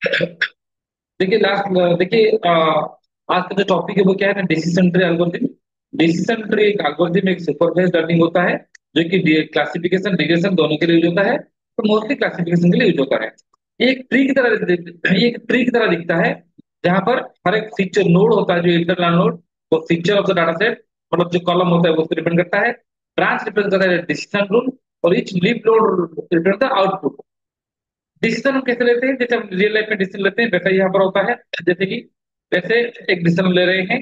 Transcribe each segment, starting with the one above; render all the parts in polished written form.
देखिए लास्ट देखिए आज का जो टॉपिक है वो क्या है ना, decision tree algorithm. Decision tree एक एल्गोरिथम, एक सुपरवाइज्ड लर्निंग होता है जो कि क्लासिफिकेशन रिग्रेशन दोनों के लिए यूज होता है, तो मोस्टली क्लासिफिकेशन के लिए यूज होता है। ये एक ट्री की तरह ये एक ट्री की तरह दिखता है, जहां पर हर एक फीचर नोड होता है, जो इंटरनल नोड वो feature of the data set, मतलब जो कॉलम होता है वो डिपेंड करता है। ब्रांच डिपेंड करता है डिसीजन रूल, और ईच लीफ नोड डिपेंड करता है आउटपुट। डिसीजन हम कैसे लेते हैं, जैसे हम रियल लाइफ में डिसीजन लेते हैं वैसा ही यहाँ पर होता है। जैसे कि वैसे एक डिसीजन ले रहे हैं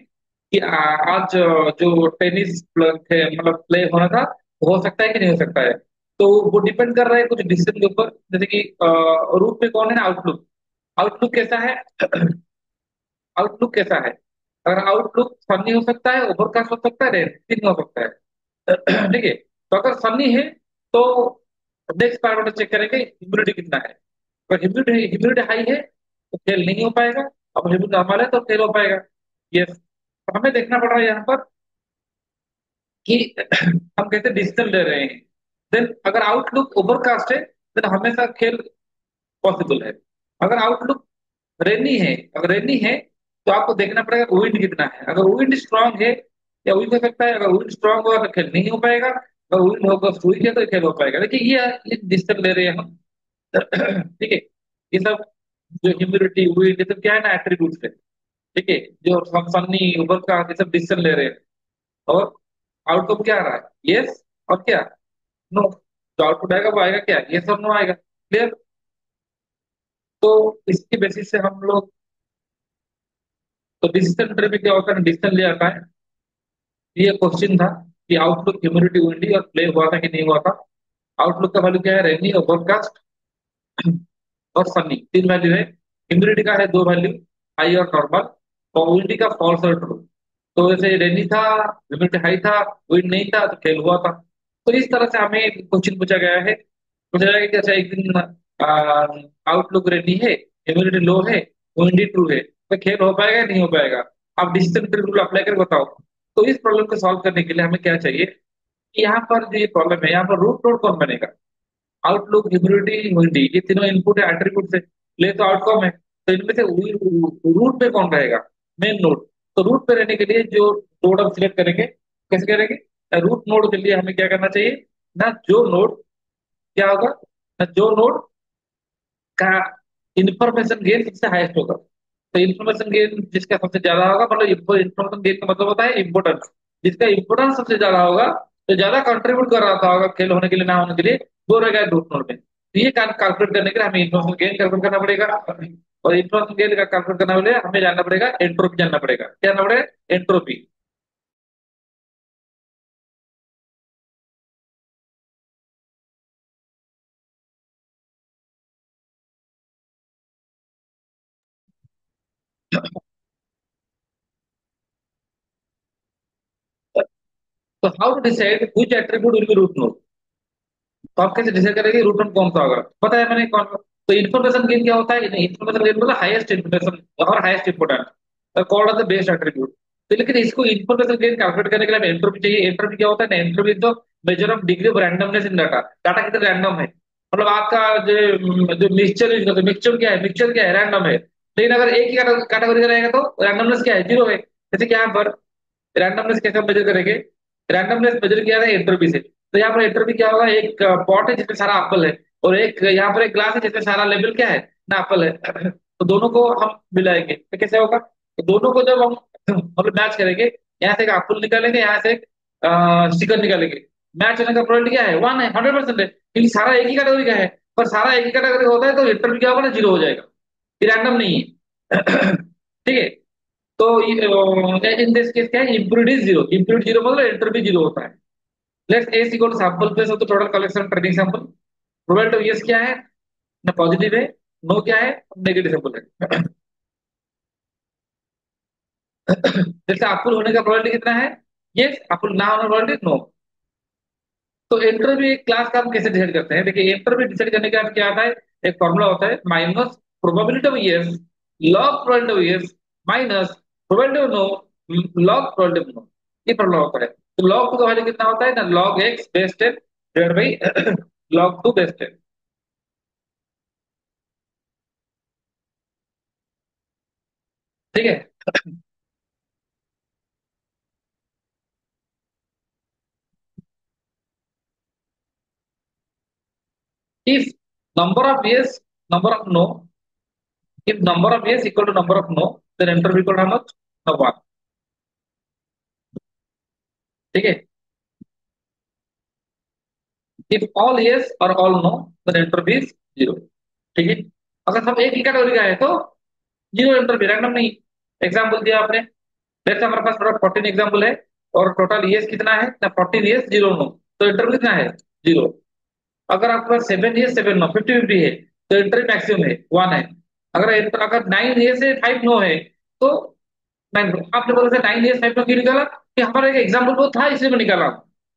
कि आज जो टेनिस मतलब प्ले होना था, हो सकता है कि नहीं हो सकता है। तो वो डिपेंड कर रहा है कुछ डिसीजन के ऊपर। जैसे कि रूट पे कौन है ना, आउटलुक। आउटलुक कैसा है? आउटलुक कैसा है? अगर आउटलुक सनी हो सकता है, ओवरकास्ट हो सकता है, रेड हो सकता है। ठीक है। तो अगर सनी है तो नेक्स्ट पैरामीटर चेक करेंगे ह्यूमिडिटी कितना है। अगर ह्यूमिडिटी ह्यूमिडिटी हाई है तो फेल नहीं हो पाएगा, अब ह्यूमिडिटी नॉर्मल है तो फेल हो पाएगा। यस। हमें देखना पड़ रहा है यहाँ पर कि हम कैसे डिसीजन ले रहे हैं। देन अगर आउटलुक ओवरकास्ट है, देन हमेशा खेल पॉसिबल है। अगर आउटलुक रेनी है, अगर रेनी है तो आपको देखना पड़ेगा विंड कितना है। अगर विंड स्ट्रांग है या विंड हो सकता है, अगर विंड स्ट्रांग होगा तो खेल नहीं हो पाएगा, अगर विंड होगा वीक है तो खेल हो पाएगा। देखिए ये डिसीजन ले रहे हैं हम। ठीक है। ये सब जो ह्यूमिडिटी विंड ये सब क्या है ना, एट्रीब्यूट्स है। ठीक है। जो हम सन्नी उबर का ये सब डिसीजन ले रहे हैं, और आउटकम क्या आ रहा है, यस और क्या, नो। जो आउटपुट आएगा वो आएगा क्या, यस और नो आएगा। क्लियर? तो इसकी बेसिस से हम लोग, तो डिसीजन ट्री में क्या होता है, डिसीजन ले आता है। ये क्वेश्चन था कि आउटलुक ह्यूमिडिटी विंडी और प्ले हुआ था कि नहीं हुआ था। आउटलुक का वैल्यू क्या है, रेनी और फोरकास्ट और सनी, तीन वैल्यू है। ह्यूमिडिटी का है दो वैल्यू, हाई और नॉर्मल, और विंडी का फॉल्स और ट्रू। तो जैसे रेनी था, ह्यूमिडिटी हाई था, विंड नहीं था तो फेल हुआ था। तो इस तरह से हमें क्वेश्चन पूछा गया है। पूछा जाएगा कि अच्छा एक दिन आउटलुक रेनी है, ह्यूमिडिटी लो है, विंडी ट्रू है, तो खेल हो पाएगा या नहीं हो पाएगा। आप डिसीजन ट्री रूल अप्लाई कर बताओ। तो इस प्रॉब्लम को सॉल्व करने के लिए हमें क्या चाहिए कि यहाँ पर जो ये प्रॉब्लम है, यहाँ पर रूट नोड कौन बनेगा। आउटलुक ह्यूमिडिटी विंडी ये तीनों इनपुट है, एट्रीब्यूट है, ले तो आउटकम है। तो इनमें से रूट पे कौन रहेगा, मेन नोड। तो रूट पे रहने के लिए जो नोड हम सिलेक्ट करेंगे, कैसे करेंगे, रूट नोड के लिए हमें क्या करना चाहिए ना, जो नोड क्या होगा ना, जो नोड का इंफॉर्मेशन गेन सबसे हाईएस्ट होगा। तो इंफॉर्मेशन गेन जिसका सबसे ज्यादा होगा, मतलब इंफॉर्मेशन गेन का मतलब होता है इंपोर्टेंस। जिसका इंपोर्टेंस सबसे ज्यादा होगा, तो ज्यादा कंट्रीब्यूट कर रहा था होगा खेल होने के लिए ना होने के लिए, वो रहेगा रूट नोड में। तो ये कैलकुलेट करने के लिए हमें इंफॉर्मेशन गेन कैलकुलेट करना पड़ेगा। और इंफॉर्मेशन गेन का कैलकुलेट करना पड़ेगा, हमें जानना पड़ेगा एंट्रोपी, जानना पड़ेगा क्या जानना पड़ेगा, एंट्रोपी। तो how to decide which attribute will be root node. तो आप कैसे डिसाइड करेंगे रूट नोड कौन सा होगा, पता है मैंने कौन। तो इन्फॉर्मेशन गेन क्या होता है, इन्फॉर्मेशन गेन मतलब हाईएस्ट इन्फॉर्मेशन और highest important, called the best attribute. तो लेकिन इसको इन्फॉर्मेशन गेन कैलकुलेट करने के लिए हमें एंट्रोपी चाहिए। एंट्रोपी क्या होता है ना, एंट्रोपी तो measure of degree of randomness in data. Data कितना रैंडम है, मतलब आपका जो जो मिक्सचर यूज करते हैं, मिक्सचर क्या है, मिक्सचर क्या है, रैंडम है। लेकिन अगर एक ही कैटेगरी का रहेगा तो रैंडमनेस क्या है, जीरो है। जैसे कि यहाँ पर रैंडमनेस कैसे मेजर करेंगे, रैंडमनेस मेजर किया था एंट्रोपी से। तो यहाँ पर एंट्रोपी क्या होगा, एक पॉट है जिसमें सारा एप्पल है, और एक यहाँ पर एक ग्लास है जिसमें सारा लेवल क्या है ना, एप्पल है। तो दोनों को हम मिलाएंगे तो कैसे होगा, तो दोनों को जब हम मतलब मैच करेंगे, यहाँ से एक एप्पल निकालेंगे, यहाँ से एक स्टिकर निकालेंगे, मैच होने का प्रोबेबिलिटी क्या है, वन है, 100% है, क्योंकि सारा एक ही कैटेगरी का है। पर सारा एक ही कैटेगरी का होता है तो एंट्रोपी क्या होगा ना, जीरो हो जाएगा, रैंडम नहीं है। ठीक है। तो इन दिस केस क्या है, इम्प्यूरिटी जीरो, इम्प्यूरिटी जीरो मतलब एंट्रोपी जीरो होता है। Let's a equal to sample place of the total collection training sample. Probability of yes क्या है ना, पॉजिटिव है, नो क्या है, नेगेटिव सैंपल है। जैसे अप्रूव होने का प्रोबेबिलिटी कितना है, यस, अप्रूव ना होने का प्रोबेबिलिटी नो। तो एंट्रोपी एक क्लास का हम कैसे डिसाइड करते हैं, देखिए एंट्रोपी डिसाइड करने का क्या आता है, एक फॉर्मूला होता है, minus probability of yes log probability of yes minus probability of no log probability of no. ये फॉर्मूला होता है। तो लॉग टू का वैल्यू कितना होता है ना, log x base 10 divide by log to base 10। ठीक है। If number of years, number of no, if number of years equal to number of no, then entropy equal to how much? One. ठीक है। if all yes or all no, then entropy is zero. ठीक है। अगर सब एक ही category का है तो जीरो एंट्रोपी, रैंडम नहीं। एग्जाम्पल दिया आपने, जैसे हमारे पास टोटल 14 एग्जाम्पल है और टोटल ईयर्स कितना है ना, 14 ईयर्स जीरो नो, तो इंटरवल कितना है? जीरो। अगर आपके पास 7 ईयर्स 7 नो 50-50 है, तो इंटरवल मैक्सिमम है 1 है। अगर 9 ईयर्स है 5 नो है, तो 9, आपने बोला था 9 ईयर्स 5 नो क्यों निकाला कि हमारा एक एग्जाम्पल वो था इसलिए मैं निकाला,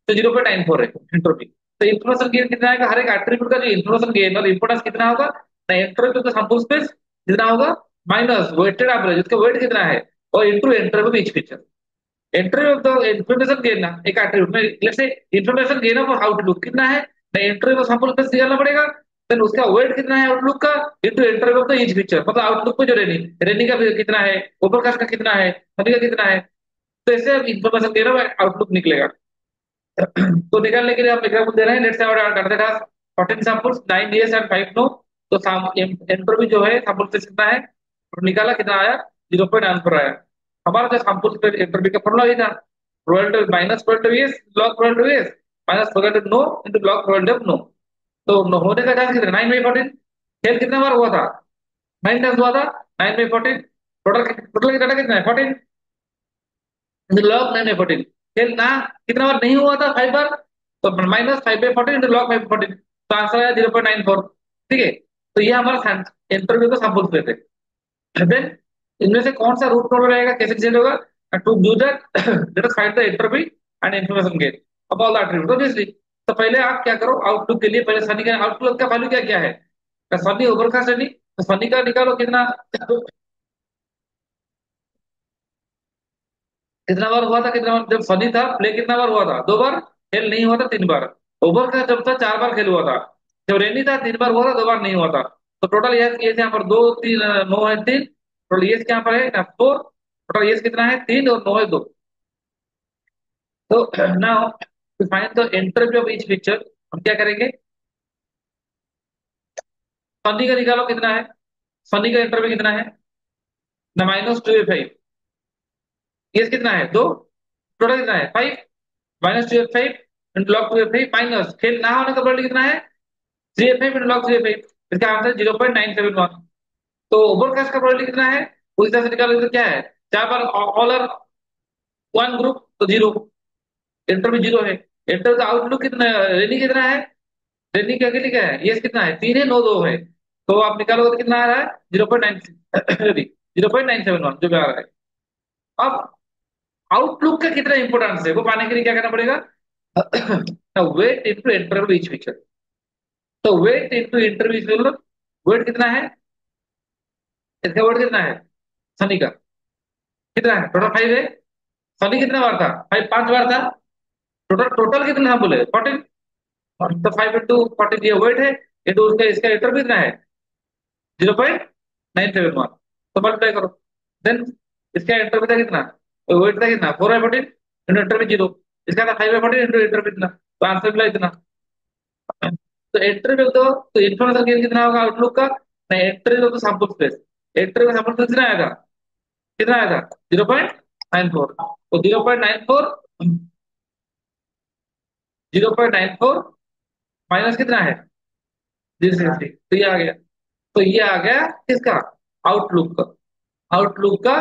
तो 0.94 है इंट्रोपी। तो इंफॉर्मेशन गेन कितना है, हर एक एट्रीब्यूट का जो इंफॉर्मेशन गेन और इंपोर्टेंस कितना होगा ना, इंट्रोपी का सैंपल स्पेस कितना होगा माइनस वेटेड एवरेज, उसका वेट कितना है, और into interval each feature. Entry of the information gain ना एक एट्रीब्यूट में, let's say information gain of outlook कितना है ना, एंट्री ऑफ सैंपल स्पेस निकालना पड़ेगा। देन उसका वेट कितना है आउटलुक का, into entry of the each feature, मतलब आउटलुक पे जो रेनी रेनी का कितना है, ओवरकास्ट का कितना है, सनी का कितना है। तो ऐसे इंफॉर्मेशन गेन ऑफ आउटलुक निकलेगा। तो निकालने के लिए हम एग्जांपल दे रहे हैं, लेट्स से आवर करते हैं 14 सैंपल्स 9 years एंड 5 नो। तो एंट्रोपी जो है सैंपल स्पेस कितना है, और निकाला कितना आया, 0.94 आया। हमारा जो सैंपल एंट्रोपी का फॉर्मूला ही था, probability minus probability S log probability S minus probability no into log probability no. तो होने का चांस कितना, 9/14। खेल कितना बार हुआ था, 9 टाइम्स हुआ था, 9/14। टोटल टोटल डाटा कितना है 14 लॉग 9/14। खेल ना कितना बार नहीं हुआ था, 5 बार, तो माइनस 5/14 इंटू लॉग 5/14, तो आंसर आया 0.94। ठीक है। तो ये हमारा इंटरव्यू का सैंपल स्पेस है। देन इनमें से कौन सा रूट नोड रहेगा, कैसे चेंज होगा, to do that let us find the entropy and information gain अब ऑल द एट्रीब्यूट ऑब्वियसली। तो पहले आप क्या करो, आउटलुक के लिए पहले सनी का आउटलुक का वैल्यू क्या क्या है, सनी ओवरकास्ट सनी, तो सनी का निकालो कितना, कितना बार हुआ था, कितना बार जब सनी था प्ले कितना बार हुआ था, 2 बार। खेल नहीं हुआ था 3 बार। ओवरकास्ट जब था 4 बार खेल हुआ था। जब रेनी था 3 बार हुआ था, 2 बार नहीं हुआ था। तो टोटल ये यहाँ पर 2 3 9 है 3, टोटल ये यहाँ पर है ना 4, टोटल ये कितना है 3 और 9 है 2। तो now to find the entropy of each picture, हम क्या करेंगे, सनी का निकालो कितना है, सनी का एंट्रोपी कितना है ना, -2/5। ये कितना है 2, टोटल कितना है 5, -2/5 इंटू लॉग 2/5 माइनस खेल ना होने का प्रोबेबिलिटी कितना है 3/5 इंटू लॉग 3/5, इसका आंसर 0.971। तो ओवरकास्ट का प्रोबेबिलिटी कितना है, उस हिसाब से निकालो, तो क्या है 4 बार ऑल आर वन ग्रुप तो जीरो, इंटर भी जीरो है। इंटर का आउटलुक कितना है, रेनी कितना है, रेनी के अकेले क्या है, ये कितना है 3 है 9 2 है। तो आप निकालोगे तो कितना आ रहा है 0.9 0.971 जो भी आ रहा है। अब आउटलुक का कितना इंपोर्टेंस है वो पाने के लिए क्या करना पड़ेगा, weight into interval each picture. तो वेट इंटू इंटरवल, वेट कितना है, इसका वेट कितना है सनी का, कितना है टोटल 5 है। सनी कितना बार था 5, 5 बार था। टोटल टोटल कितना हम बोले 14, तो 5 इंटू 14 ये वेट है, इंटू उसका इसका इंटर कितना है 0.971, तो मल्टीप्लाई करो। देन इसका इंटर भी था कितना, तो वेट था कितना 4/14 इंटू इंटर भी जीरो, इसका था 5/14 इंटू इंटर भी कितना, तो आंसर मिला इतना। तो एंट्री में तो इन्फॉर्मेशन गेन कितना होगा आउटलुक का, नहीं एंट्री में तो सैंपल स्पेस, एंट्री में सैंपल स्पेस कितना आया था, कितना आया था 0.94। तो 0.94, 0.94 माइनस कितना है 0.60, तो ये आ गया। तो ये आ गया किसका, आउटलुक का, आउटलुक का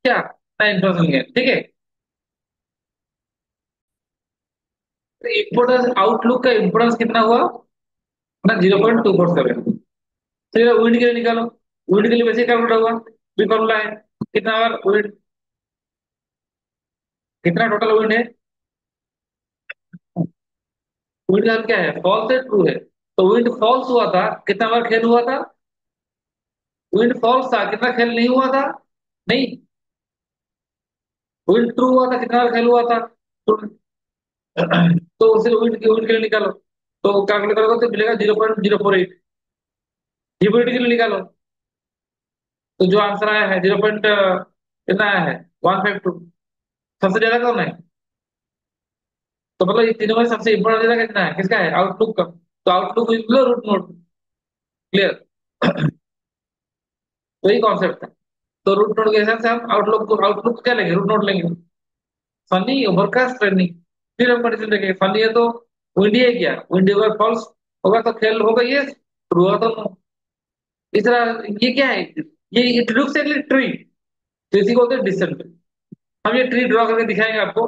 क्या ना इन्फॉर्मेशन गेन। ठीक है। तो इम्पोर्टेंस आउटलुक का इम्पोर्टेंस कितना हुआ ना 0.247। तो विंड के लिए निकालो, विंड के लिए वैसे कैलकुलेट होगा, भी फॉर्मूला है, कितना बार विंड, कितना टोटल विंड है, विंड का क्या है फॉल्स है ट्रू है। तो विंड फॉल्स हुआ था कितना बार खेल हुआ था, विंड फॉल्स था कितना खेल नहीं हुआ था, नहीं, विंड ट्रू हुआ था कितना बार खेल हुआ था। तो, तो उसे विंड के लिए निकालो, तो कैलकुलेट करोगे तो मिलेगा 0.048। ह्यूमिडिटी के लिए निकालो, तो जो आंसर आया है 0.048 कितना आया है? 152। सबसे ज्यादा कौन है? तो मतलब इन तीनों में सबसे इंपॉर्टेंट डेटा कितना है, किसका है? आउटलुक का। तो outlook is low root node. Clear? वही कॉन्सेप्ट है। तो रूट नोड के हिसाब से हम आउटलुक को क्या लेंगे? रूट नोड लेंगे। Funny overcast running. फिर हम कंडीशन देखेंगे, फनी है तो विंडी है क्या? विंडी होगा फॉल्स, होगा तो खेल होगा ये, ट्रू होगा तो no। इस तरह ये क्या है? ये इट लुक्स लाइक ट्री, तो इसी को बोलते हैं डिसेंट। हम ये ट्री ड्रॉ करके दिखाएंगे आपको।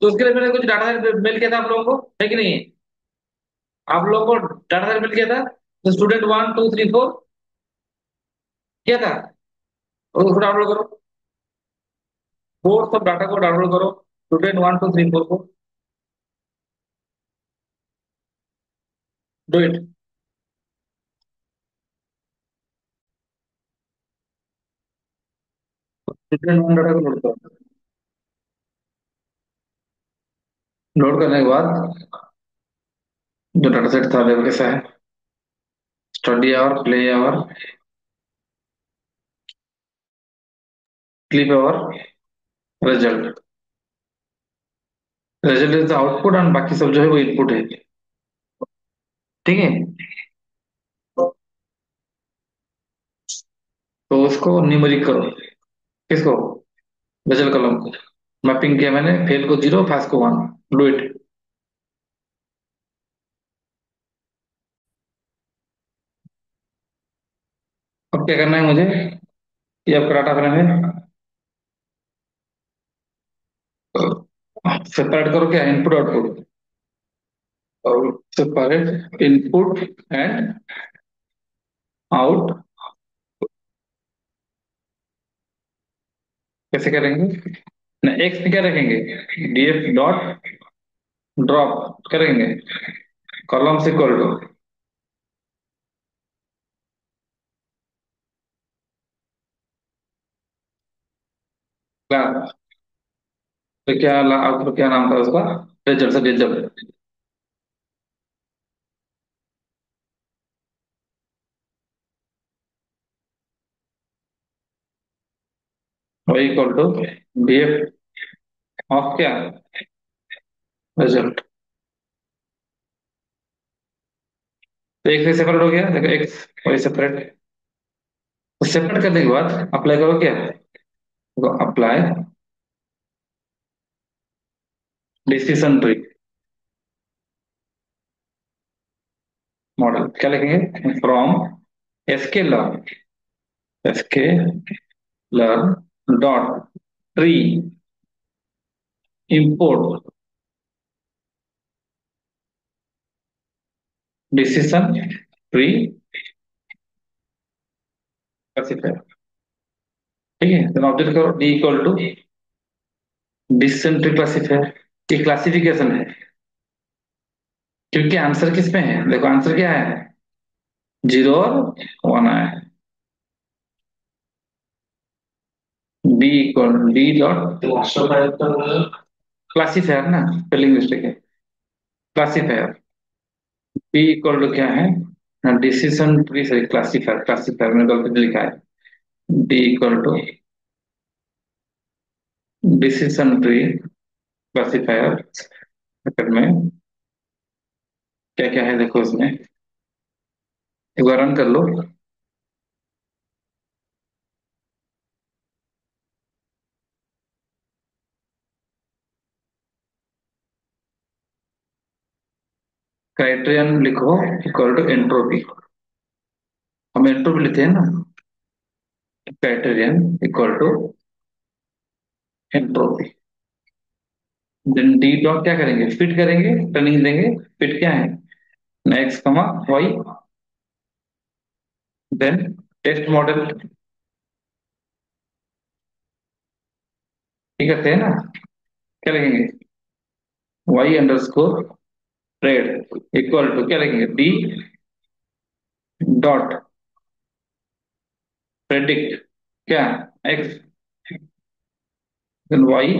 तो उसके लिए मैंने कुछ डाटा मेल किया था आप लोगों को, है कि नहीं? आप लोगों को डाटा मेल किया था, तो स्टूडेंट 1 2 3 4 किया था। और उसको डाउनलोड करो। फोर सब डाटा को डाउनलोड करो, स्टूडेंट 1 2 3 4 को। Do it. Student one data को लोड करो। लोड करने के बाद जो डाटा सेट था लेवल कैसा है? Study hour, play hour, clip hour, result. Result is the output और बाकी सब जो है वो इनपुट है। ठीक है। तो उसको न्यूमेरिक करो। किसको? रिजल्ट कॉलम को। मैपिंग किया मैंने, फेल को 0, पास को 1। Do it. अब क्या करना है मुझे? ये आपका डाटा फ्रेम है। सेपरेट करो क्या? Input output. और सेपरेट इनपुट एंड आउट। कैसे करेंगे? ना एक्स पे क्या रखेंगे? डीएफ डॉट ड्रॉप क्या रखेंगे? कॉलम से इक्वल टू क्लास। तो क्या आउटपुट क्या नाम था उसका? रिजल्ट से रिजल्ट। वही इक्वल टू डीएफ ऑफ क्या? रिजल्ट। तो एक से सेपरेट हो गया, देखो एक्स वही सेपरेट। तो सेपरेट करने के बाद अप्लाई करो क्या? देखो अप्लाई डिसीजन ट्री मॉडल क्या लिखेंगे? From SK learn, SK learn dot tree import decision tree classifier. ठीक है, तो ऑब्जेक्ट करो D equal to decision tree classifier. ये क्लासिफिकेशन है, क्योंकि आंसर किस में है? देखो आंसर क्या है? 0 और 1 आया है। D equal D dot classifier ना, स्पेलिंग मिस्टेक है। क्लासिफायर बी इक्वल टू क्या है? Decision tree, sorry classifier, classifier में गलती से लिखा है। D equal to decision tree classifier bracket में क्या क्या है देखो इसमें, एक बार रन कर लो। क्राइटेरियन लिखो इक्वल टू एंट्रोपी। हम एंट्रोपी लिखते हैं ना। Criterion equal to entropy. Then D dot क्या करेंगे? फिट करेंगे, टर्निंग देंगे। फिट क्या है? X comma Y. Then test model ठीक करते हैं ना। क्या लिखेंगे? Y underscore red equal to क्या लिखेंगे? डी डॉट प्रेडिक्ट क्या? एक्स। देन वाई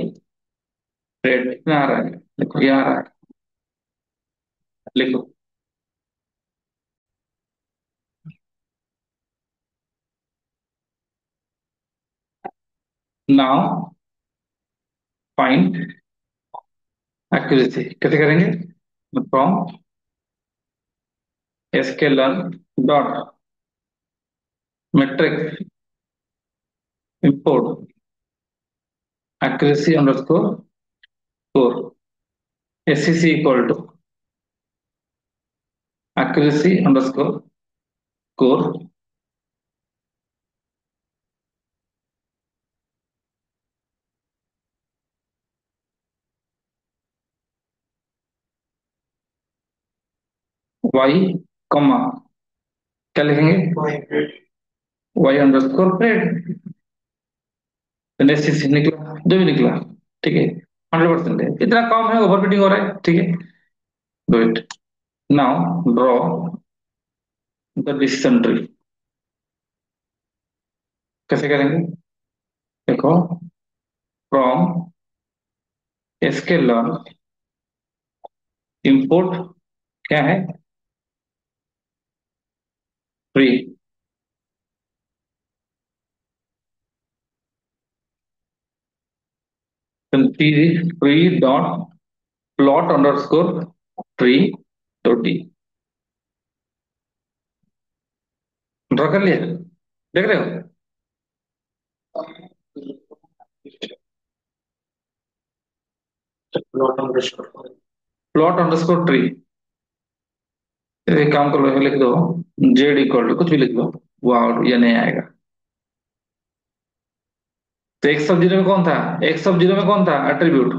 रेड कितना आ रहा है? देखो ये आ रहा है। लिखो। नाउ फाइंड एक्यूरेसी कैसे करेंगे? From sklearn dot metric import accuracy underscore score SCC equal to accuracy underscore score y comma क्या लिखेंगे? y underscore prayed. एससीसी निकला जो भी निकला, ठीक है, 100% है, इतना कम है, ओवरफिटिंग हो रहा है, ठीक है। Do it now, draw the decision tree कैसे करेंगे? देखो, फ्रॉम sklearn इंपोर्ट क्या है? Tree, tree dot plot underscore tree dot D. Draw कर लिया, देख रहे हो? प्लॉट अंडरस्कोर ट्री, एक काम करो, लिख दो जेड इक्वल टू कुछ भी लिख दो, वाह ये नहीं आएगा। तो एक सब जीरो में कौन था? एक सब जीरो में कौन था एट्रीब्यूट?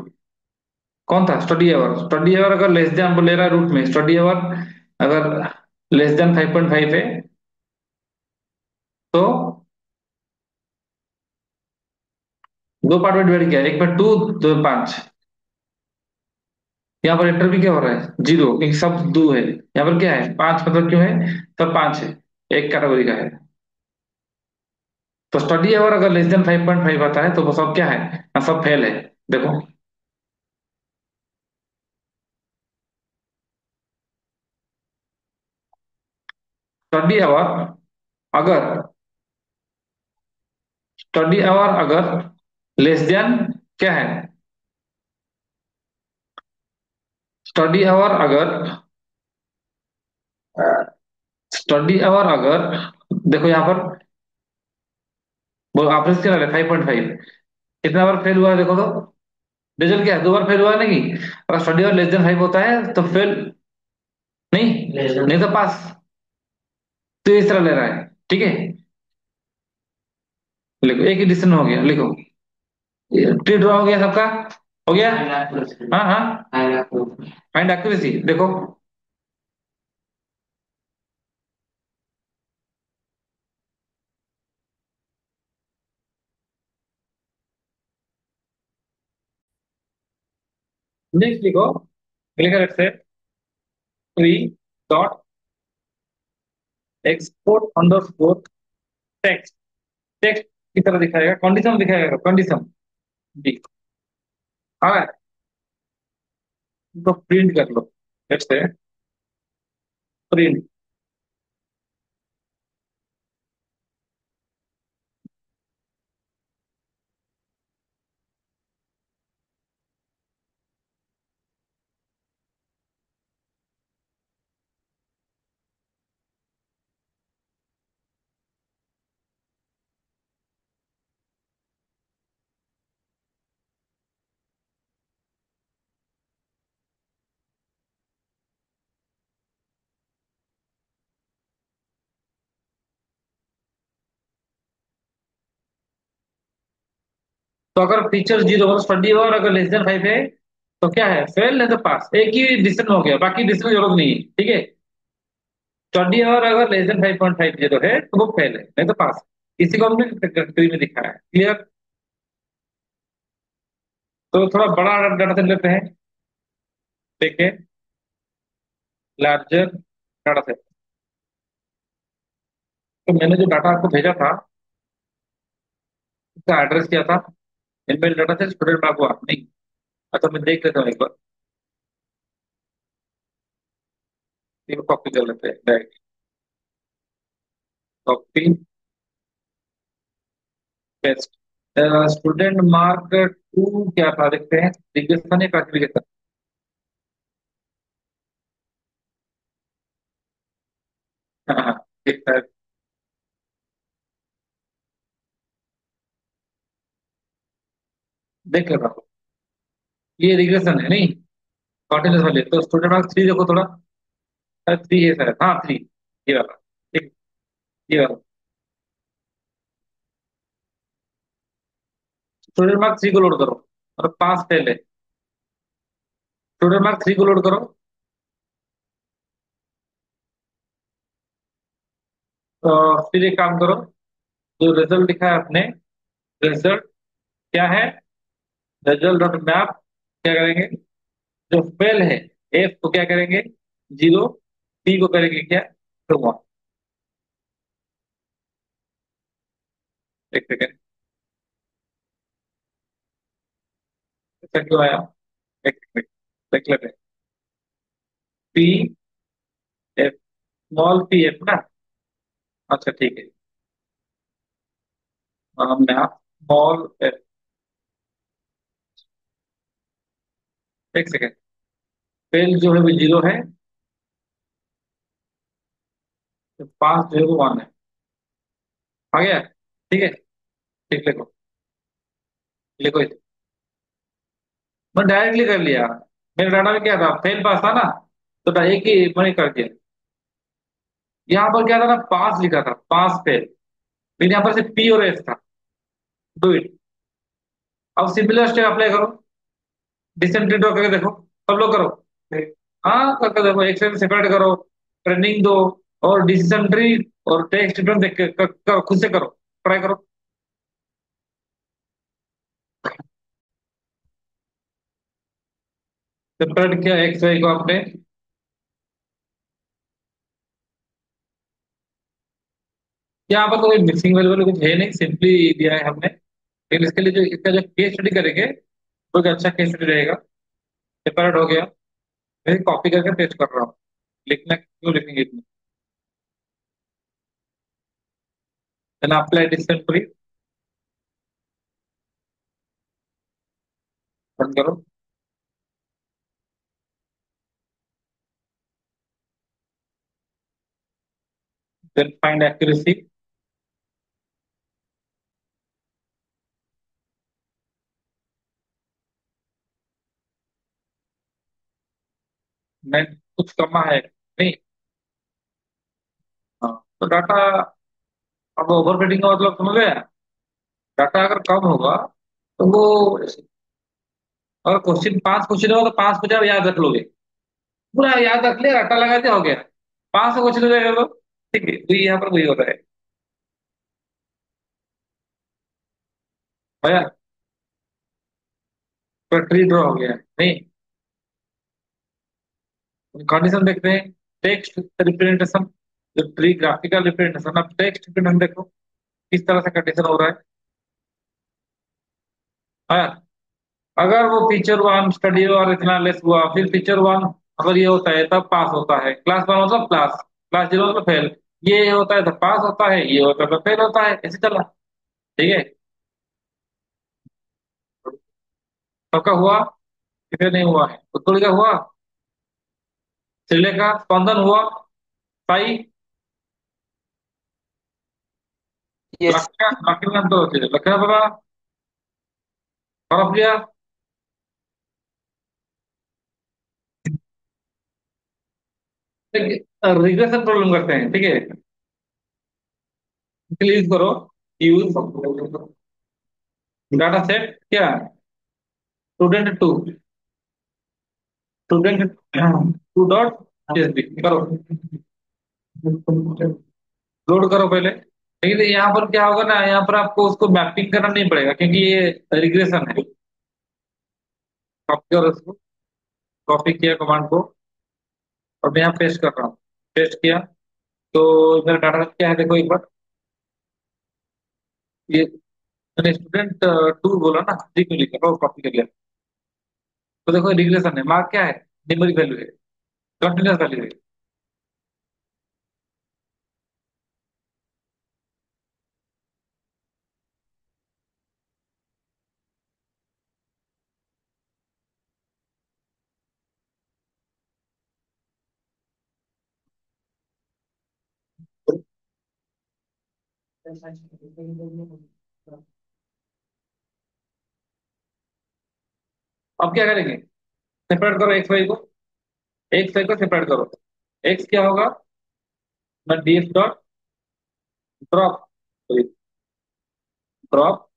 कौन था? Study hour. स्टडी आवर अगर लेस देन ले रहा है रूट में, स्टडी आवर अगर लेस देन 5.5 है तो दो पार्ट में डिवाइड किया, एक में 2, दो में 5। यहाँ पर एंटर भी क्या हो रहा है? जीरो, क्योंकि सब 2 है। यहाँ पर क्या है? 5, मतलब क्यों है? सब 5 है, एक कैटेगरी का है। तो स्टडी आवर अगर लेस देन 5.5 आता है तो वो सब क्या है? सब फेल है। देखो, स्टडी आवर अगर स्टडी आवर अगर लेस देन क्या है? स्टडी आवर अगर स्टडी आवर अगर देखो यहाँ पर वो आपने क्या डाला? 5.5। कितना बार फेल हुआ है देखो तो? रिजल्ट क्या है? 2 बार फेल हुआ है नहीं? अगर स्टडी आवर लेस देन 5 होता है तो फेल नहीं, नहीं तो पास। तो इस तरह ले रहा है, ठीक है। लिखो, एक ही डिसीजन हो गया, लिखो। ट्री ड्रॉ हो गया सबका, हो गया। हाँ हाँ, फाइंड एक्यूरेसी देखो। नेक्स्ट लिखो, लिखा रखते tree dot export underscore text. Text की तरह दिखाएगा, कंडीशन दिखाएगा, कंडीशन दी। हाँ, तो प्रिंट कर लो, टेक्स्ट है, प्रिंट। तो अगर फीचर जीरो मतलब स्टडी और अगर लेस देन 5 है तो क्या है? फेल, नहीं तो पास। एक ही डिसीजन हो गया, बाकी डिसीजन की जरूरत नहीं है, ठीक है। स्टडी और अगर लेस देन 5.50 है तो वो फेल है, नहीं तो पास। इसी को हमने ट्री में दिखाया है, क्लियर। तो थोड़ा बड़ा डाटा सेट लेते हैं, ठीक है, लार्जर डाटा सेट। तो मैंने जो डाटा आपको भेजा था उसका एड्रेस क्या था? इनमेल डाटा सेट स्टूडेंट बाबू आप नहीं। अच्छा, मैं देख लेता हूँ एक बार, कॉपी कर लेते हैं direct. Copy paste, student mark two क्या था देखते हैं, रिग्रेशन या क्लासिफिकेशन। हाँ हाँ, ठीक है। देख लेता हूँ। ये रिग्रेशन है नहीं, कॉन्टिन्यूस वाले, तो स्टूडेंट मार्क थ्री देखो थोड़ा। थ्री है सर, हाँ थ्री, ये वाला। ठीक, ये वाला। स्टूडेंट मार्क थ्री को लोड करो और पास फेल है। स्टूडेंट मार्क थ्री को लोड करो। तो फिर एक काम करो, जो रिजल्ट दिखा है आपने, रिजल्ट क्या है, रिजल्ट डॉट मैप क्या करेंगे, जो फेल है एफ को क्या करेंगे, जीरो, पी को करेंगे क्या, तो वन। एक सेकेंड, ऐसा क्यों आया, एक सेकेंड, देख लेते हैं। P F, small P F ना, अच्छा ठीक है। मैप स्मॉल एफ, एक सेकेंड, फेल जो है वो जीरो है, तो पास जो है वो वन है। आ गया, ठीक है। ठीक, लिखो, लिखो इसे। मैं डायरेक्टली कर लिया, मेरे डाटा में क्या था, फेल पास था ना, तो एक ही मैंने कर दिया। यहाँ पर क्या था ना, पास लिखा था, पास फेल, लेकिन यहाँ पर सिर्फ पी और एफ था। Do it. अब सिमिलर स्टेप अप्लाई करो, डिसेंट्री ड्रॉ करके देखो, सब लोग करो। हाँ करके देखो, एक से सेपरेट करो, ट्रेनिंग दो, और डिसीजन ट्री और टेक्स्ट रिटर्न देख के खुद से करो, ट्राई करो। सेपरेट किया एक्स वाई को आपने, यहाँ पर तो कोई मिक्सिंग वेरिएबल कुछ है नहीं, सिंपली दिया है हमने। लेकिन इसके लिए जो इसका जो केस स्टडी करेंगे, वो एक अच्छा केस स्टडी रहेगा। सेपरेट हो गया, मैं कॉपी करके पेस्ट कर रहा हूँ, लिखना क्यों लिखेंगे इतना। देन अप्लाई डिस्टेंस फ्री, बंद करो। देन फाइंड एक्यूरेसी, मैं कुछ कमा है नहीं। हाँ, तो डाटा, अब ओवर फिटिंग का मतलब समझ गया। डाटा अगर कम होगा तो वो, अगर क्वेश्चन पांच क्वेश्चन होगा तो पांच क्वेश्चन आप याद रख लोगे, पूरा याद रख लिया, रट्टा लगा दिया, हो गया। 500 क्वेश्चन हो जाएगा तो, ठीक है, तो यहाँ पर वही होता है भैया। तो ट्री ड्रॉ हो गया नहीं, कंडीशन देखते हैं, टेक्स्ट रिप्रेजेंटेशन, जो ट्री ग्राफिकल रिप्रेजेंटेशन, अब टेक्स्ट रिप्रेजेंटेशन देखो किस तरह से कंडीशन हो रहा है। हाँ, अगर वो फीचर वन स्टडी और इतना लेस हुआ, फिर फीचर वन अगर ये होता है तब पास होता है, क्लास वन मतलब क्लास, क्लास जीरो मतलब फेल, ये होता है तो पास होता है, ये होता है तो फेल होता है, ऐसे चला। ठीक है, सबका हुआ कि फिर नहीं हुआ है, उत्तोड़ का हुआ, श्रीले का स्पंदन हुआ, साई, यस। लक्ष्य बाकी में तो होते लक्ष्य बाबा, और लिया। रिग्रेशन प्रॉब्लम करते हैं, ठीक है, इसलिए यूज करो, यूज डाटा सेट क्या, student two, student two dot CSV करो, लोड करो पहले। लेकिन यहाँ पर क्या होगा ना, यहाँ पर आपको उसको मैपिंग करना नहीं पड़ेगा क्योंकि ये रिग्रेशन है। कॉपी करो उसको, कॉपी किया कमांड को, और मैं यहाँ पेस्ट कर रहा हूँ, पेस्ट किया। तो मेरा डाटा क्या है देखो एक बार, ये मैंने स्टूडेंट टू बोला ना, थ्री क्यों लिखा, कॉपी कर लिया। तो देखो रिग्रेशन है, मार्क क्या है, न्यूमेरिक वैल्यू है, कंटिन्यूस वैल्यू है। अब क्या करेंगे? सेपरेट करो एक्स वाई को, एक्स वाई को सेपरेट करो। एक्स क्या होगा? ना D F dot drop, drop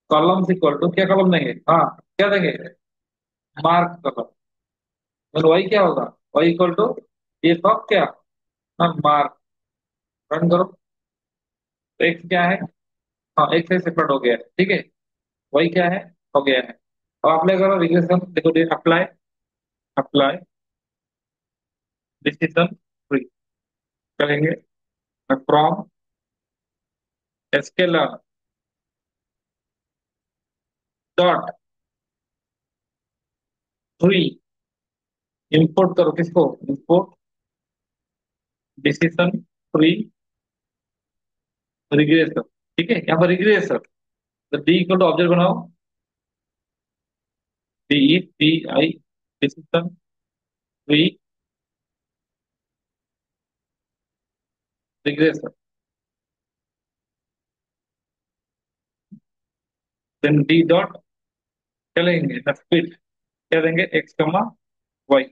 column equal to, क्या कॉलम देंगे? हाँ, क्या देंगे? Mark column. और वाई क्या होगा? Y equal to f of क्या? ना मार्क। रन करो। तो एक्स क्या है? हाँ, एक्स से सेपरेट हो गया है, ठीक है। वाई क्या है? हो गया है। अब अप्लाई करो रिग्रेशन, देखो अप्लाई, अप्लाई डिसीजन ट्री करेंगे from scaler dot tree. Import करो किसको? इंपोर्ट डिसीजन ट्री रिग्रेसर, ठीक है। यहाँ पर रिग्रेसर, तो डी इक्वल टू ऑब्जेक्ट बनाओ, D E T I decision tree regressor. Then D dot चलेंगे स्प्लिट, क्या देंगे? X comma Y.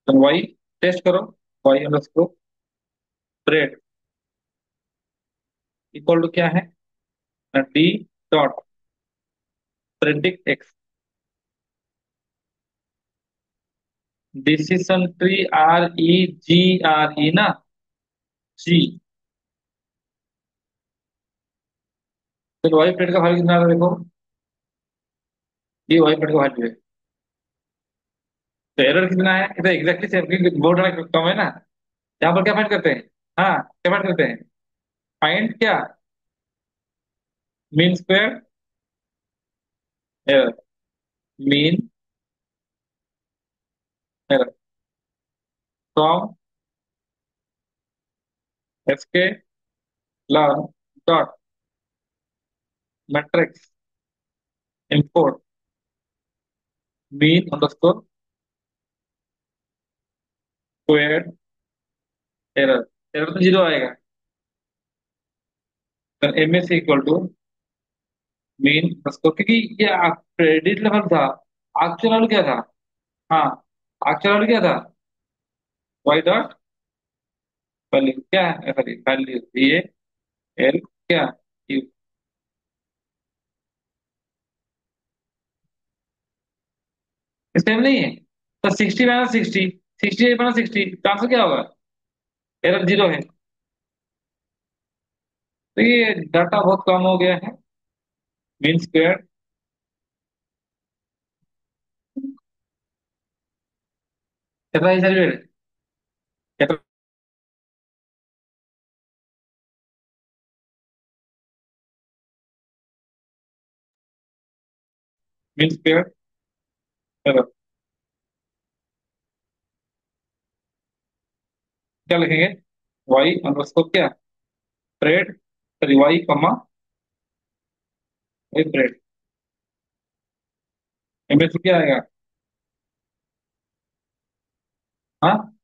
Then Y test करो, Y underscore pred equal to क्या है? D dot predict X. Decision tree R E G, R E ना, G. फिर Y plate का value कितना आ रहा है देखो, ये वाई प्लेट का वैल्यू है। तो एरर कितना है? ये तो एग्जैक्टली सेम, क्योंकि बहुत बड़ा कम है ना। यहाँ पर क्या फाइंड करते हैं? हाँ, क्या फाइंड करते हैं? फाइंड क्या? Mean square error, mean error from SK learn dot metrics import mean underscore square error. Error तो जीरो आएगा। M S equal to mean underscore, क्योंकि ये क्रेडिट लेवल था, एक्चुअल वैल्यू क्या था? हाँ, एक्चुअल वैल्यू क्या था? वाई डॉट वैल्यू क्या है? सॉरी, वैल्यू ये एल क्या, यू। सेम नहीं है? तो 60 - 60, 68 - 60 का आंसर क्या होगा? एरर जीरो है। तो ये डाटा बहुत कम हो गया है। मीन स्क्वायर कितना ही सैलरी, कितना मीन स्क्वायर एरर, क्या लिखेंगे? वाई अंडरस्कोर क्या, प्रेड, सॉरी वाई कमा वाई प्रेड। एमएस क्या आएगा? हाँ,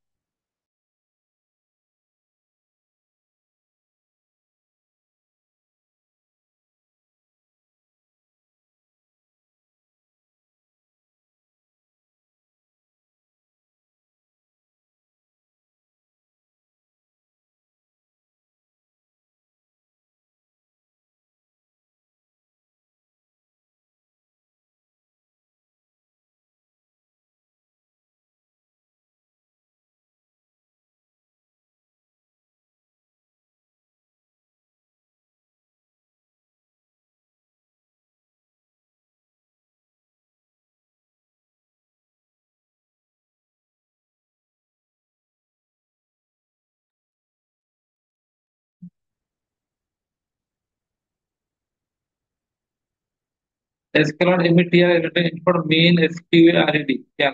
एस्केलॉन एमईटीआर इनपुट मीन एसक्यूआरडी क्या?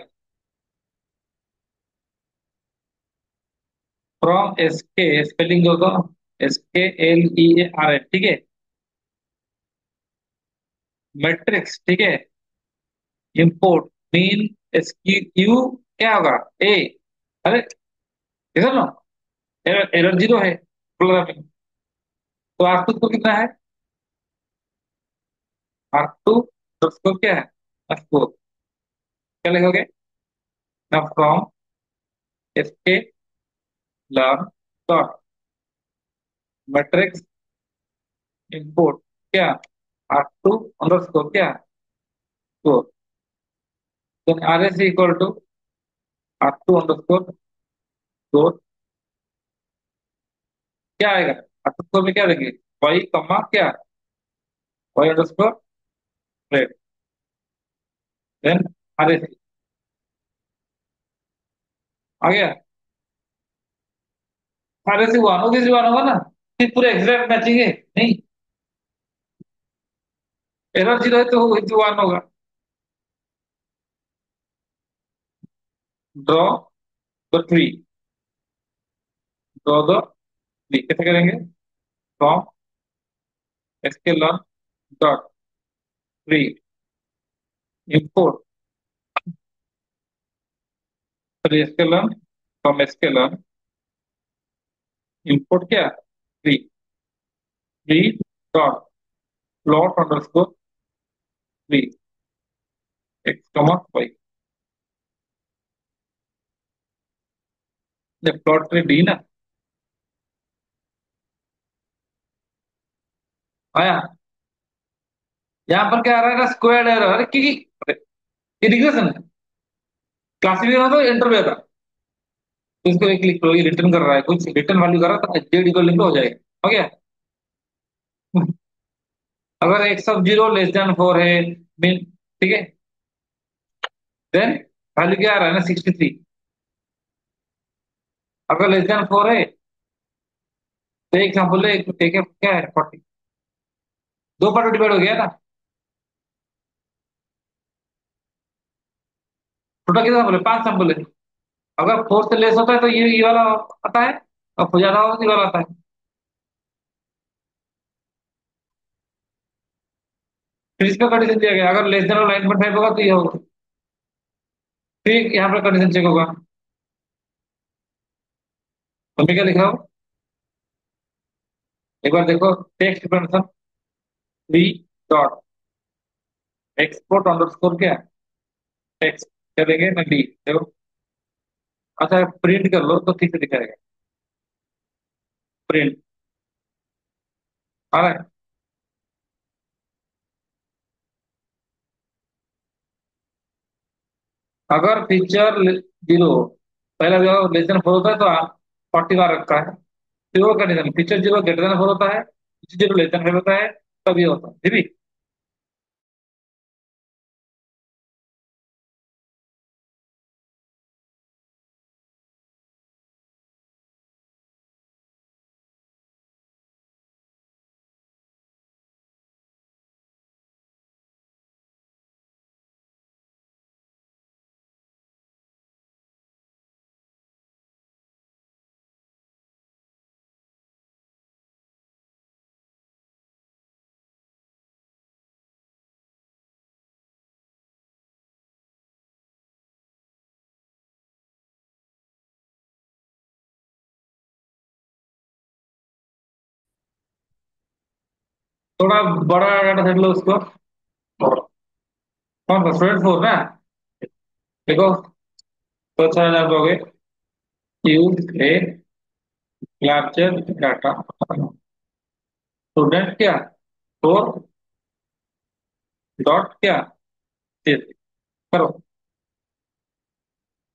फ्रॉम एसके स्पेलिंग होगा SKLEAR, ठीक है। मैट्रिक्स, ठीक है। इंपोर्ट मीन SQ क्या होगा? ए, अरे इधर ना, एरर जीरो है प्रोग्रामिंग। तो आर टू को कितना है? आर टू स्कोर क्या है? स्कोर क्या लिखोगे ना? From SK learn dot metrics import क्या? आर टू अंडर स्कोर क्या? Score. Then R S equal to R two underscore score क्या आएगा? आर टू स्कोर में क्या देंगे? वाई कमा क्या? Y underscore rate. Then R S आ गया। आर एस वन होगी, वन होगा ना? फिर पूरे एग्जैक्ट मैचिंग है नहीं? एरर जीरो है तो वन होगा। Draw the tree. Draw the tree कैसे करेंगे? From SQL dot tree import. Sorry SQL from SQL import क्या? Tree. Tree dot plot underscore tree X comma Y. Plot tree D ना आया। यहाँ पर क्या आ रहा है ना? स्क्वायर एरर क्योंकि रिग्रेशन क्लासिफिकेशन तो इंटरव्यू था। तो इसको एक क्लिक करो, ये रिटर्न कर रहा है, कुछ रिटर्न वैल्यू कर रहा था, जेड इक्वल लिखो हो जाएगा। हो गया। अगर x of zero less than four है मीन, ठीक है, देन वैल्यू क्या आ रहा है ना? 63। अगर लेस देन फोर है तो एक सैंपल है, एक है क्या है? 40। दो पार्ट डिवाइड हो गया ना? टोटल कितना सैंपल है? पांच सैंपल है। अगर फोर से लेस होता है तो ये वाला आता है, और ज्यादा हो तो ये वाला आता है। फिर इसका कंडीशन दिया गया, अगर लेस देन 9.5 होगा तो ये होगा। फिर यहाँ पर कंडीशन चेक होगा। तो मैं क्या लिख रहा हूँ? एक बार देखो, text function V dot export underscore क्या? टेक्स्ट क्या देंगे ना? डी देखो। अच्छा प्रिंट कर लो तो ठीक से दिखाएगा। प्रिंट आ रहा है। अगर फीचर जीरो, पहला जो लेस देन फोर होता है तो 40 बार रखा है। फिर वो condition feature zero greater than four होता है, feature zero less than five होता है, तब ये होता है ठीक है। थोड़ा बड़ा डाटा सेट लो उसको। कौन सा? स्टूडेंट फोर ना? देखो, तो अच्छा जाओगे, use a larger data student क्या? फोर डॉट क्या? करो,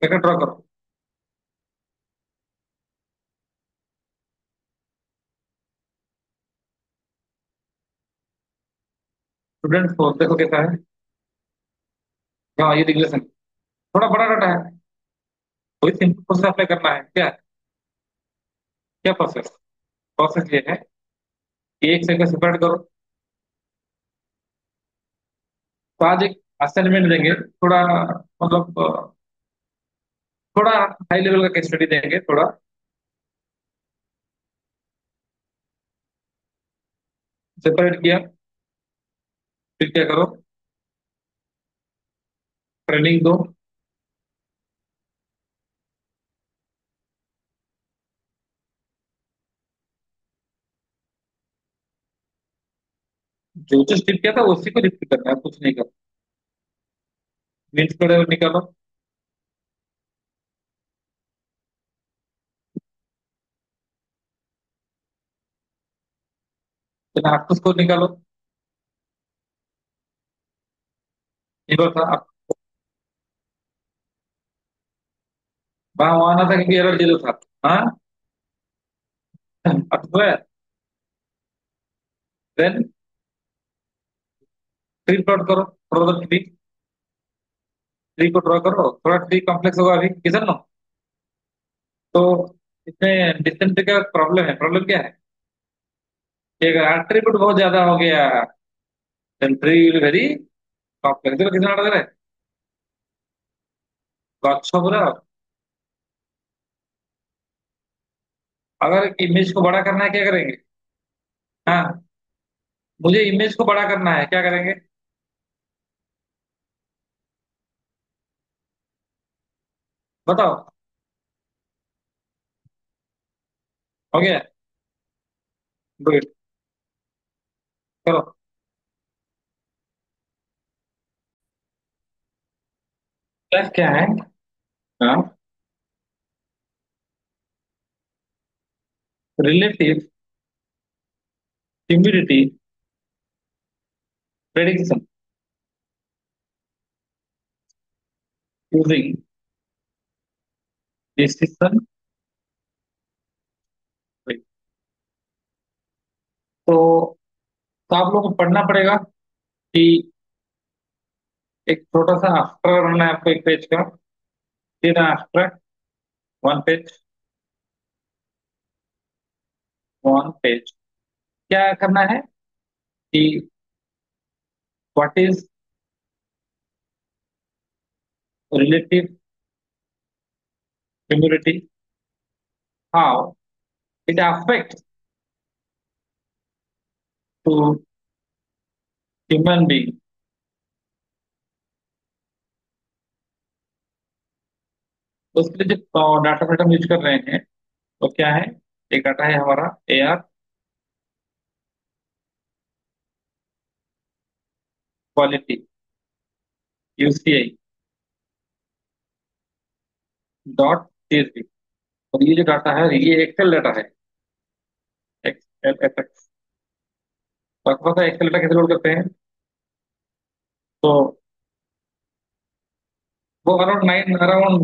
एक ड्रॉ करो। स्टूडेंट फोर देखो कैसा है। हाँ ये रिग्रेशन थोड़ा बड़ा डाटा है। कोई सिंपल प्रोसेस अप्लाई करना है क्या? क्या प्रोसेस? प्रोसेस ये है कि एक सेकंड सेपरेट करो। तो आज एक असाइनमेंट देंगे, थोड़ा मतलब थोड़ा हाई लेवल का केस स्टडी देंगे थोड़ा। सेपरेट किया, फिर क्या करो? ट्रेनिंग दो। जो जो स्टेप किया था उसी को रिपीट करना है, कुछ नहीं करना। मीन स्क्वायर निकालो। फिर आपको स्कोर निकालो। एक बार था आप वहां वहां आना था क्योंकि एरर जीरो था। हाँ। अब तो है। देन ट्री प्लॉट करो, थोड़ा ट्री। ट्री को ड्रॉ करो, थोड़ा ट्री कॉम्प्लेक्स होगा अभी किधर ना। तो इसमें डिस्टेंस का प्रॉब्लम है। प्रॉब्लम क्या है कि अगर एट्रीब्यूट बहुत ज्यादा हो गया, then tree will very complex. देखो कितना लग रहा है। तो अच्छा बुरा। अगर इमेज को बड़ा करना है क्या करेंगे। हाँ, मुझे इमेज को बड़ा करना है, क्या करेंगे। बताओ। हो गया। गुड। करो। प्लस क्या है। हाँ। Relative humidity prediction using decision. तो, तो आप लोगों को पढ़ना पड़ेगा कि एक छोटा सा एब्स्ट्रैक्ट बनना है आपको एक पेज का। फिर abstract one page. One page. क्या करना है कि what is relative humidity, how it affect to human being. तो उसके लिए जो डाटा सेट हम यूज कर रहे हैं वो क्या है। एक डाटा है हमारा AR quality UCI dot CSV। और ये जो डाटा है ये एक्सेल डाटा है। Excel FX। तो आपको पता है एक्सेल डाटा कैसे लोड करते हैं। तो वो around 9,000,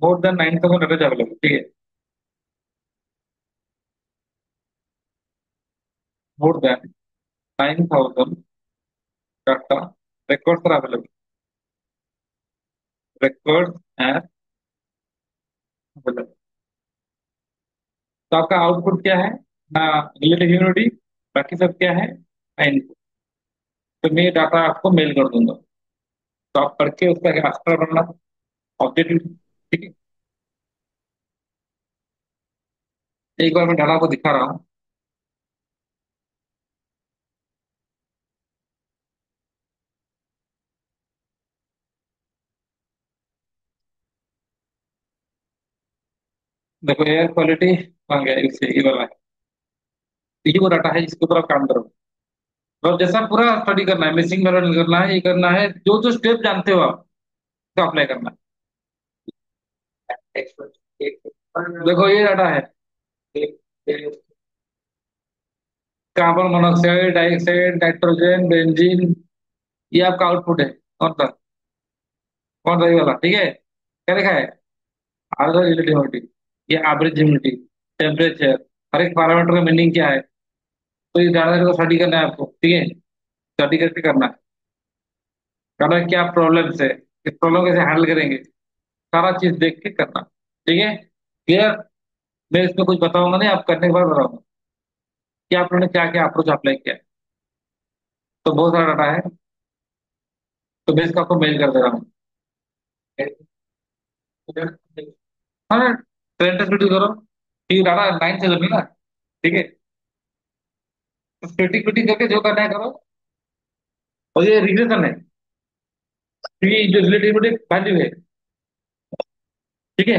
more than 9,000 data available, ठीक है। More than 9,000 data records are available. Records are available. तो आपका आउटपुट क्या है ना, रिलेटिव ह्यूमिडिटी। बाकी सब क्या है इनपुट। तो मैं ये डाटा आपको मेल कर दूंगा। तो आप पढ़ के उसका रास्टर बनना ऑब्जेक्टिव। ठीक है। एक बार मैं डाटा को दिखा रहा हूँ। देखो एयर क्वालिटी आ गया, इससे ये वाला है। तो ये वो डाटा है जिसके ऊपर आप काम करो। तो अब जैसा पूरा स्टडी करना है, मिसिंग मेथड करना है, ये करना है, जो जो स्टेप जानते हो आप तो अप्लाई करना है। देखो ये डाटा है। Carbon monoxide, dioxide, nitrogen, benzene. ये आपका आउटपुट है। कौन सा ये वाला, ठीक है। क्या लिखा है। आधा ह्यूमिडिटी, ये एवरेज ह्यूमिडिटी, टेम्परेचर, हर एक पैरामीटर का मीनिंग क्या है। तो ये डाटा को स्टडी करना है आपको, ठीक है। स्टडी करके करना है। डाटा क्या प्रॉब्लम्स है, इस प्रॉब्लम कैसे हैंडल करेंगे, सारा चीज देख के करना। ठीक है, क्लियर। मैं इसमें कुछ बताऊंगा नहीं, आप करने के बाद बताऊंगा कि आप लोगों ने क्या क्या अप्रोच अप्लाई किया है। तो बहुत सारा डाटा है। तो मैं इसका आपको मेल कर दे रहा हूँ। हाँ, ट्रेन टेस्ट करो। ठीक है, डाटा लाइन से जरूरी ना। ठीक है। तो स्टेटिक फिटिंग करके जो करना है करो। और ये रिग्रेशन है, क्योंकि जो रिलेटिव वैल्यू है, ठीक है।